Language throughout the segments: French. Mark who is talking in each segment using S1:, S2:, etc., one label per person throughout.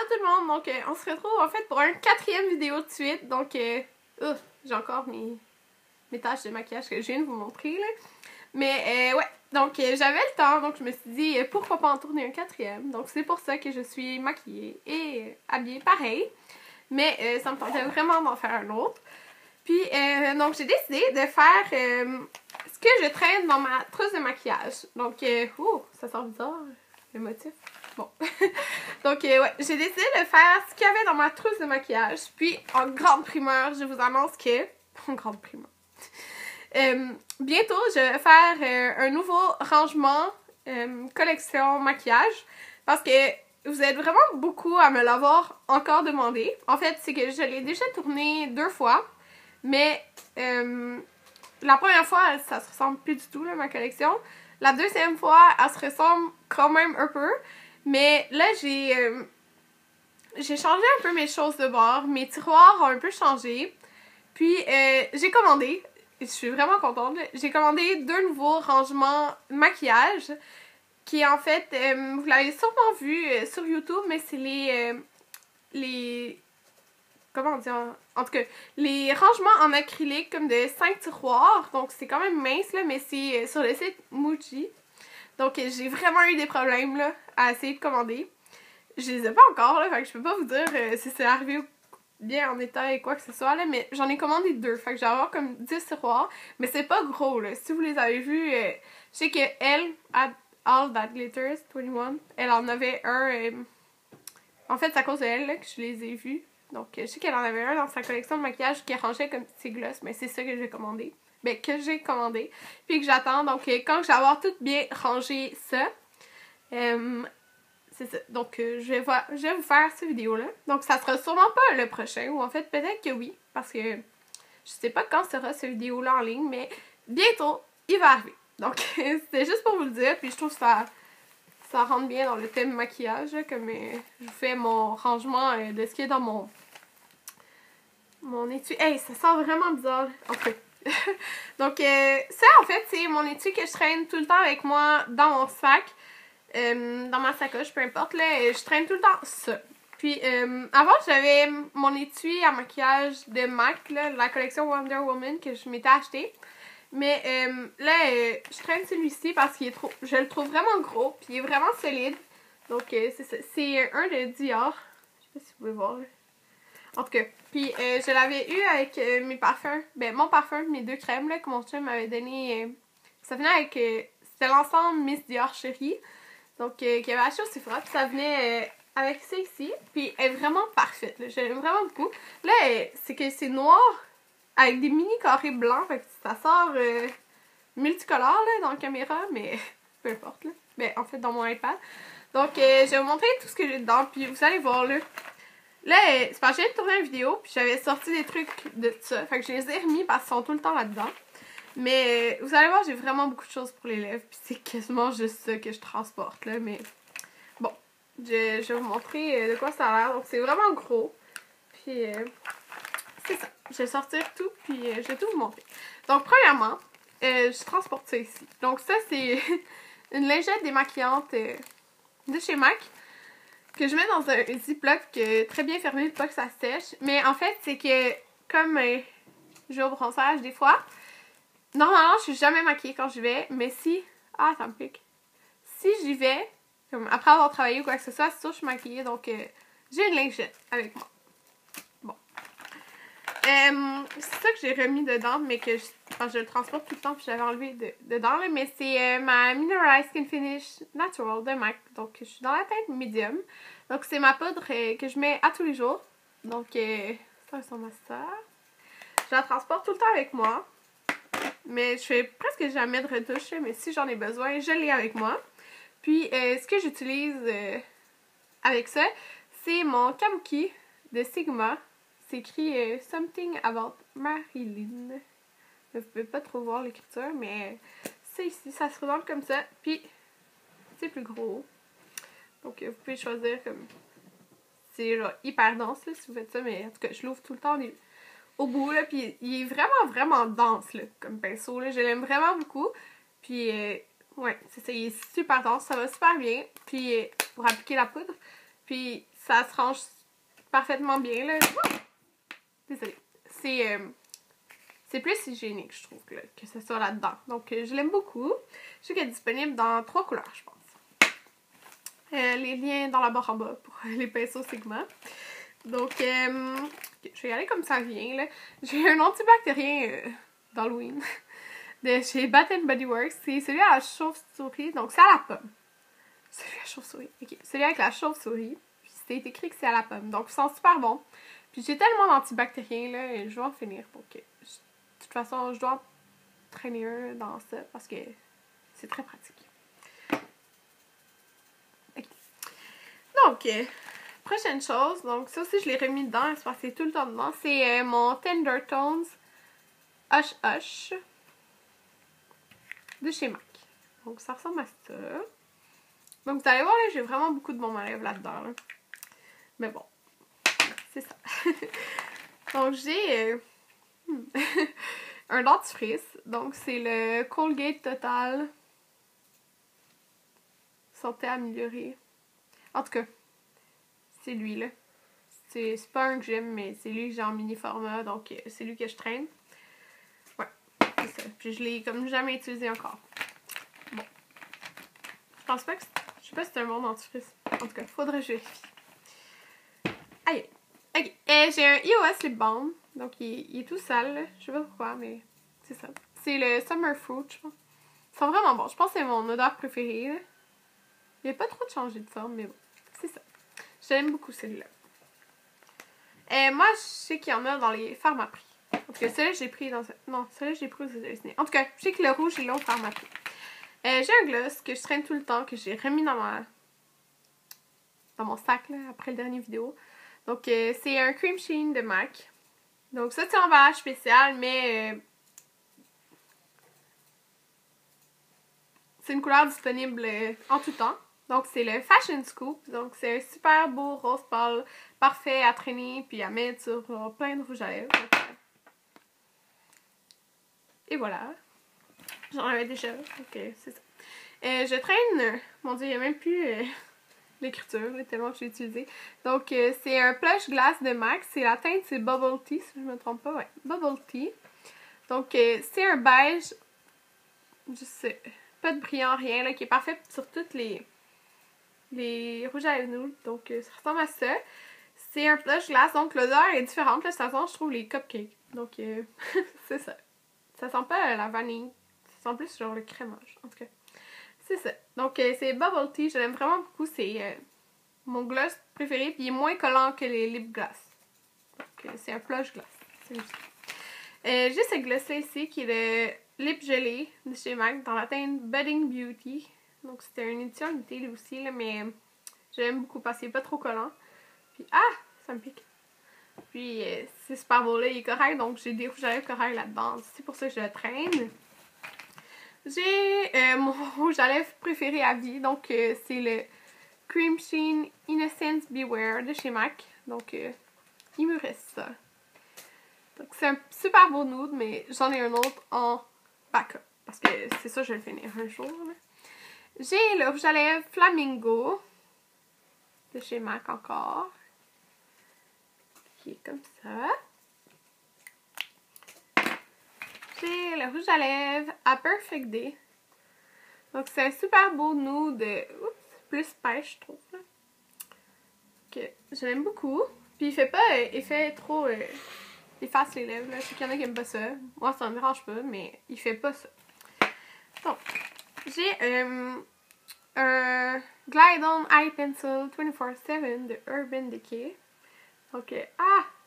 S1: tout le monde, donc on se retrouve en fait pour un 4e vidéo de suite, donc j'ai encore mes tâches de maquillage que je viens de vous montrer là, mais ouais, donc j'avais le temps, donc je me suis dit pourquoi pas en tourner un 4e, donc c'est pour ça que je suis maquillée et habillée pareil, mais ça me tentait vraiment d'en faire un autre, puis donc j'ai décidé de faire ce que je traîne dans ma trousse de maquillage, donc ça sent bizarre, le motif. Bon, donc ouais, j'ai décidé de faire ce qu'il y avait dans ma trousse de maquillage. Puis en grande primeur, je vous annonce que... En grande primeur. Bientôt, je vais faire un nouveau rangement collection maquillage. Parce que vous êtes vraiment beaucoup à me l'avoir encore demandé. En fait, c'est que je l'ai déjà tourné 2 fois. Mais la première fois, ça se ressemble plus du tout, là, ma collection. La deuxième fois, elle se ressemble quand même un peu. Mais là, j'ai changé un peu mes choses de bord. Mes tiroirs ont un peu changé. Puis, j'ai commandé. Je suis vraiment contente. J'ai commandé 2 nouveaux rangements maquillage. Qui, en fait, vous l'avez sûrement vu sur YouTube, mais c'est les... Comment dire? En tout cas, les rangements en acrylique comme de 5 tiroirs. Donc, c'est quand même mince, là, mais c'est sur le site Muji. Donc, j'ai vraiment eu des problèmes là, à essayer de commander. Je les ai pas encore, là, fait que je peux pas vous dire si c'est arrivé bien en état et quoi que ce soit, là, mais j'en ai commandé 2, fait que je vais avoir comme 10 tiroirs, mais c'est pas gros, là. Si vous les avez vus, je sais que elle, All That Glitters 21, elle en avait un, en fait, c'est à cause de elle là, que je les ai vus. Donc, je sais qu'elle en avait un dans sa collection de maquillage qui rangeait comme ses glosses, mais c'est ça que j'ai commandé. Ben, que j'ai commandé, puis que j'attends. Donc, quand je vais avoir tout bien rangé ça, c'est ça. Donc, je vais vous faire cette vidéo-là. Donc, ça sera sûrement pas le prochain, ou en fait, peut-être que oui, parce que je sais pas quand sera cette vidéo-là en ligne, mais bientôt, il va arriver. Donc, c'était juste pour vous le dire, puis je trouve que ça rentre bien dans le thème maquillage, là, comme je vous fais mon rangement de ce qui est dans mon étui. Hey, ça sent vraiment bizarre. Ok. Donc, ça, en fait, c'est mon étui que je traîne tout le temps avec moi dans mon sac. Dans ma sacoche, peu importe, là, je traîne tout le temps ça. Puis, avant, j'avais mon étui à maquillage de MAC, là, la collection Wonder Woman que je m'étais acheté. Mais là, je traîne celui-ci parce qu'il est trop... Je le trouve vraiment gros, puis il est vraiment solide. Donc, c'est ça. C'est un de Dior. Je sais pas si vous pouvez voir, là. En tout cas, puis je l'avais eu avec mes parfums, ben mon parfum, mes 2 crèmes là, que mon chum m'avait donné, ça venait avec, c'était l'ensemble Miss Dior Chérie, donc qu'il avait acheté au Sephora, puis ça venait avec ça ici, puis elle est vraiment parfaite, je l'aime vraiment beaucoup. Là, c'est que c'est noir, avec des mini carrés blancs, fait que ça sort multicolore là, dans la caméra, mais peu importe là, ben en fait dans mon iPad. Donc je vais vous montrer tout ce que j'ai dedans, puis vous allez voir là. Là, c'est parce que j'ai tourné une vidéo, puis j'avais sorti des trucs de ça. Fait que je les ai remis parce qu'ils sont tout le temps là-dedans. Mais vous allez voir, j'ai vraiment beaucoup de choses pour les lèvres, puis c'est quasiment juste ça que je transporte, là. Mais bon, je vais vous montrer de quoi ça a l'air. Donc, c'est vraiment gros. Puis, c'est ça. Je vais sortir tout, puis je vais tout vous montrer. Donc, premièrement, je transporte ça ici. Donc, ça, c'est une lingette démaquillante de chez MAC. Que je mets dans un ziploc très bien fermé pour pas que ça sèche. Mais en fait, c'est que comme je vais au bronzage des fois, normalement, je suis jamais maquillée quand j'y vais. Mais si... Ah, ça me pique. Si j'y vais, comme après avoir travaillé ou quoi que ce soit, c'est sûr que je suis maquillée. Donc, j'ai une lingette avec moi. Bon. C'est ça que j'ai remis dedans, mais que je le transporte tout le temps, puis je l'avais enlevé dedans. Là, mais c'est ma Mineralized Skin Finish Natural de MAC. Donc, je suis dans la teinte medium. Donc, c'est ma poudre que je mets à tous les jours. Donc, ça, c'est ma sœur. Je la transporte tout le temps avec moi. Mais je fais presque jamais de retouche, mais si j'en ai besoin, je l'ai avec moi. Puis, ce que j'utilise avec ça, c'est mon kabuki de Sigma. C'est écrit Something About Marilyn. Vous pouvez pas trop voir l'écriture, mais c'est ici, ça se présente comme ça. Puis, c'est plus gros. Donc, vous pouvez choisir comme... C'est genre hyper dense, là, si vous faites ça, mais en tout cas, je l'ouvre tout le temps au bout, là. Puis, il est vraiment, vraiment dense, là, comme pinceau, là. Je l'aime vraiment beaucoup. Puis, ouais, c'est ça, il est super dense, ça va super bien. Puis, pour appliquer la poudre. Puis ça se range parfaitement bien, là. Désolée. C'est plus hygiénique, je trouve, là, que ce soit là-dedans. Donc, je l'aime beaucoup. Je sais qu'elle est disponible dans 3 couleurs, je pense. Les liens dans la barre en bas pour les pinceaux Sigma. Donc, je vais y aller comme ça vient, là. J'ai un antibactérien d'Halloween de chez Bath & Body Works. C'est celui à la chauve-souris. Donc, c'est à la pomme. Celui à la chauve-souris. Ok. Celui avec la chauve-souris. Puis, c'est écrit que c'est à la pomme. Donc, ils sont super bons. Puis, j'ai tellement d'antibactériens, là, et je vais en finir pour que... De toute façon, je dois en traîner un dans ça parce que c'est très pratique. Ok. Donc, prochaine chose. Donc, ça aussi, je l'ai remis dedans. C'est parce que c'est tout le temps dedans. C'est mon Tender Tones Hush Hush de chez MAC. Donc, ça ressemble à ça. Donc, vous allez voir, là, j'ai vraiment beaucoup de baume à lèvres là-dedans. Là. Mais bon, c'est ça. Donc, j'ai un dentifrice. Donc, c'est le Colgate Total Santé améliorée. En tout cas, c'est lui, là. C'est pas un que j'aime, mais c'est lui que j'ai en mini format. Donc, c'est lui que je traîne. Ouais, c'est ça. Puis, je l'ai comme jamais utilisé encore. Bon. Je pense pas que... Je sais pas si c'est un bon dentifrice. En tout cas, faudrait que je vérifie. Aïe. Ok. J'ai un iOS Lip Balm. Donc, il est tout sale, là. Je sais pas pourquoi, mais c'est ça. C'est le Summer Fruit, je pense. Ils sont vraiment bons. Je pense que c'est mon odeur préférée, là. Il n'y a pas trop de changé de forme, mais bon. C'est ça. J'aime beaucoup celui-là. Moi, je sais qu'il y en a dans les Pharmaprix. En tout cas, celui-là, j'ai pris dans... Non, celui-là, j'ai pris aux États-Unis. En tout cas, je sais que le rouge, il est au Pharmaprix. J'ai un gloss que je traîne tout le temps, que j'ai remis dans mon sac, là, après le dernier vidéo. Donc, c'est un Cream Sheen de MAC. Donc, ça, c'est un emballage spécial, mais... c'est une couleur disponible en tout temps. Donc, c'est le Fashion Scoop. Donc, c'est un super beau rose pâle, parfait à traîner puis à mettre sur plein de rouge à lèvres. Et voilà. J'en avais déjà. Donc, c'est ça. Je traîne... Mon Dieu, il n'y a même plus l'écriture, tellement que j'ai utilisé. Donc, c'est un Plush Glass de MAC. C'est la teinte, c'est Bubble Tea, si je ne me trompe pas. Ouais, Bubble Tea. Donc, c'est un beige... Je sais... Pas de brillant, rien, là, qui est parfait sur toutes les rouges à lèvres nude. Donc, ça ressemble à ça. C'est un Plush Glass, donc l'odeur est différente. Là, ça sent, je trouve, les cupcakes. Donc, c'est ça. Ça sent pas la vanille. Ça sent plus genre le crémage. En tout cas, c'est ça. Donc, c'est Bubble Tea. Je l'aime vraiment beaucoup. C'est mon gloss préféré. Puis, il est moins collant que les lip gloss. Donc, c'est un Plush Glass. C'est juste. J'ai ce gloss-là ici, qui est le Lip Gelé de chez MAC dans la teinte Budding Beauty. Donc, c'était une édition limitée, lui aussi, là, mais j'aime beaucoup parce qu'il n'est pas trop collant. Puis, ça me pique. Puis, c'est super beau, là, il est correct, donc j'ai des rouges à lèvres corrects là-dedans. C'est pour ça que je le traîne. J'ai mon rouge à lèvres préféré à vie, donc c'est le Cream Sheen Innocence Beware de chez MAC. Donc, il me reste ça. Donc, c'est un super beau nude, mais j'en ai un autre en backup. Parce que c'est ça, je vais le finir un jour. J'ai le rouge à lèvres Flamingo de chez MAC encore. Qui est comme ça. J'ai le rouge à lèvres à Perfect Day. Donc, c'est un super beau nude. Plus pêche, je trouve. Là. Que je l'aime beaucoup. Puis, il fait pas effet trop... efface les lèvres. Là. Je sais qu'il y en a qui aiment pas ça. Moi, ça me dérange pas, mais il fait pas ça. Donc, j'ai un Glide On Eye Pencil 24/7 de Urban Decay. Donc,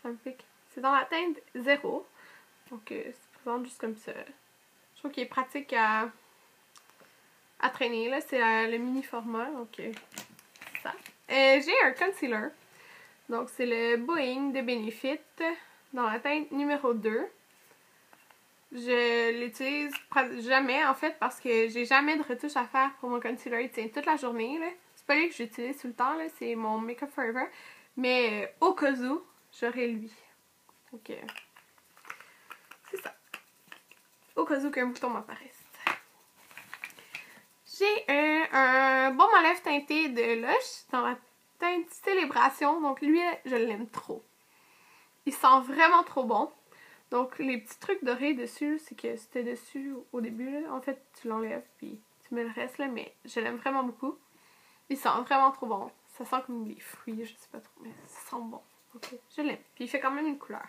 S1: ça me pique. C'est dans la teinte 0. Donc, c'est présente juste comme ça. Je trouve qu'il est pratique à traîner. Là, c'est le mini format. Donc, ça. J'ai un concealer. Donc, c'est le Boeing de Benefit dans la teinte numéro 2. Je l'utilise jamais, en fait, parce que j'ai jamais de retouche à faire pour mon concealer. Il tient toute la journée, là. C'est pas lui que j'utilise tout le temps, là. C'est mon Makeup Forever. Mais au cas où, j'aurai lui. Donc, c'est ça. Au cas où qu'un bouton m'apparaisse. J'ai un baume à lèvres teinté de Lush dans la teinte Célébration. Donc lui, je l'aime trop. Il sent vraiment trop bon. Donc les petits trucs dorés dessus, c'est que c'était dessus au début. Là. En fait, tu l'enlèves puis tu mets le reste, là, mais je l'aime vraiment beaucoup. Il sent vraiment trop bon. Ça sent comme des fruits, je sais pas trop, mais ça sent bon. Ok, je l'aime. Puis il fait quand même une couleur.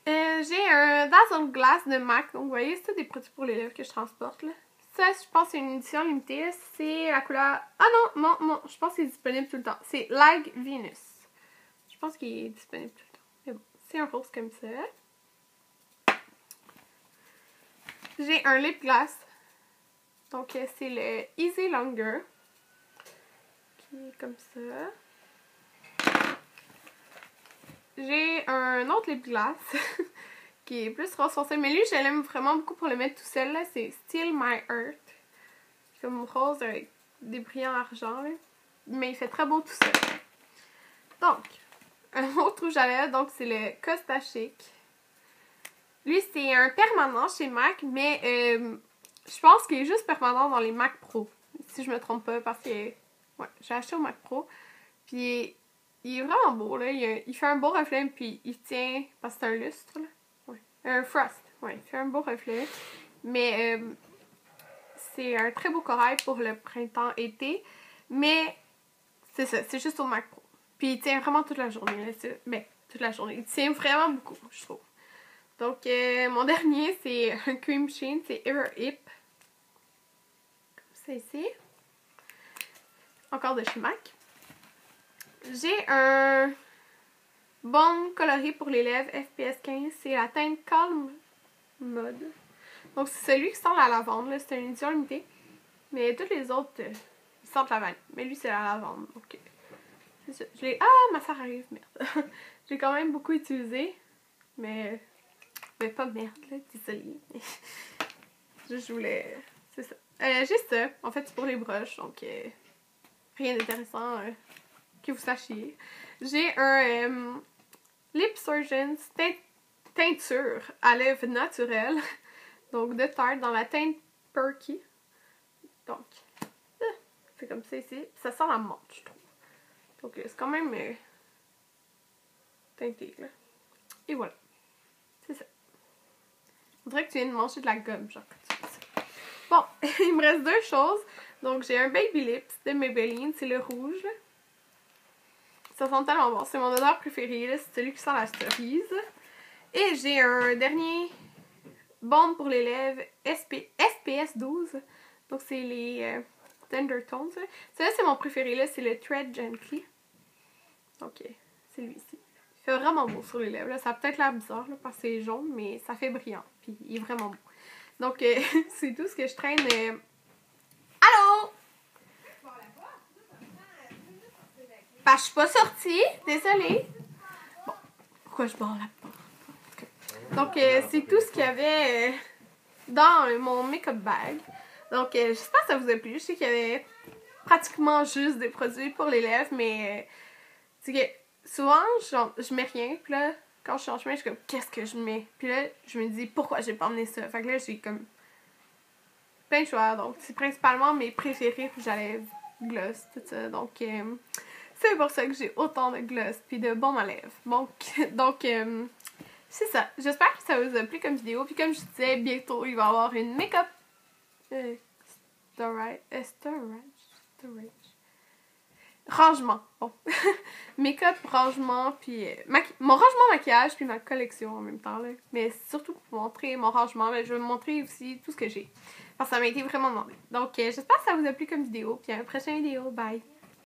S1: J'ai un Dazzle Glass de MAC. Donc vous voyez, c'est des produits pour les lèvres que je transporte. Là. Ça, je pense que c'est une édition limitée. C'est la couleur... Ah non, je pense qu'il est disponible tout le temps. C'est Like Venus. Je pense qu'il est disponible tout le temps. Mais bon, c'est un rose comme ça. J'ai un lip gloss. Donc c'est le Easy Longer. Qui est comme ça. J'ai un autre lip gloss. Qui est plus rose foncé. Mais lui, je l'aime vraiment beaucoup pour le mettre tout seul. Là, c'est Still My Earth. Comme rose avec des brillants argent. Là. Mais il fait très beau tout seul. Donc, un autre rouge à lèvres. Donc, c'est le Costa Chic. Lui, c'est un permanent chez MAC. Mais je pense qu'il est juste permanent dans les MAC Pro. Si je me trompe pas. Parce que ouais, j'ai acheté au MAC Pro. Puis, il est vraiment beau. Là. Il fait un beau reflet. Puis, il tient. Parce que c'est un lustre. Là. Un frost, oui, il fait un beau reflet. Mais c'est un très beau corail pour le printemps-été. Mais c'est ça, c'est juste au MAC Pro. Puis il tient vraiment toute la journée. Là, ben, toute la journée. Il tient vraiment beaucoup, je trouve. Donc, mon dernier, c'est un cream sheen, c'est Ever Hip. Comme ça ici. Encore de chez MAC. J'ai un Baume coloré pour les lèvres FPS 15, c'est la teinte Calm Mode. Donc c'est celui qui sent la lavande, c'est une édition limitée. Mais tous les autres, ils sentent la vanille. Mais lui c'est la lavande, donc c'est ça. Ah, ma soeur arrive, merde. Je l'ai quand même beaucoup utilisé. Mais pas merde, là, désolée. Je voulais... C'est ça. J'ai ça, en fait c'est pour les broches, donc rien d'intéressant que vous sachiez. J'ai un... Lip Surgeons teinture à lèvres naturelle. Donc de Tarte dans la teinte Perky. Donc, c'est comme ça ici. Ça sent la menthe, je trouve. Donc c'est quand même teinté, là. Et voilà. C'est ça. On dirait que tu viens de manger de la gomme, genre, quand tu fais ça. Bon, il me reste deux choses. Donc j'ai un Baby Lips de Maybelline. C'est le rouge, là. Ça sent tellement bon. C'est mon odeur préférée. C'est celui qui sent la cerise. Et j'ai un dernier baume pour les lèvres SPS 12. Donc c'est les Tender Tones. Celui-là c'est mon préféré. C'est le Tread Gently. Donc c'est lui-ci. Il fait vraiment beau sur les lèvres. Là. Ça a peut-être l'air bizarre là, parce que c'est jaune. Mais ça fait brillant. Puis il est vraiment beau. Donc c'est tout ce que je traîne. Allô? Parce que je suis pas sortie, désolée. Bon, pourquoi je barre la porte? Donc, c'est tout ce qu'il y avait dans mon make-up bag. Donc, j'espère que ça vous a plu. Je sais qu'il y avait pratiquement juste des produits pour les lèvres, mais c'est que souvent, je mets rien. Puis là, quand je suis en chemin, je suis comme, qu'est-ce que je mets? Puis là, je me dis, pourquoi j'ai pas emmené ça? Fait que là, j'ai comme plein de choix. Donc, c'est principalement mes préférés. Puis j'allais gloss, tout ça. Donc, c'est pour ça que j'ai autant de gloss puis de baume à lèvres. Donc c'est ça. J'espère que ça vous a plu comme vidéo. Puis comme je disais, bientôt, il va y avoir une make-up rangement. Bon. Make-up, rangement, puis mon rangement maquillage, puis ma collection en même temps. Là. Mais surtout pour montrer mon rangement, mais je vais vous montrer aussi tout ce que j'ai. Parce que ça m'a été vraiment demandé. Donc j'espère que ça vous a plu comme vidéo. Puis à une prochaine vidéo. Bye!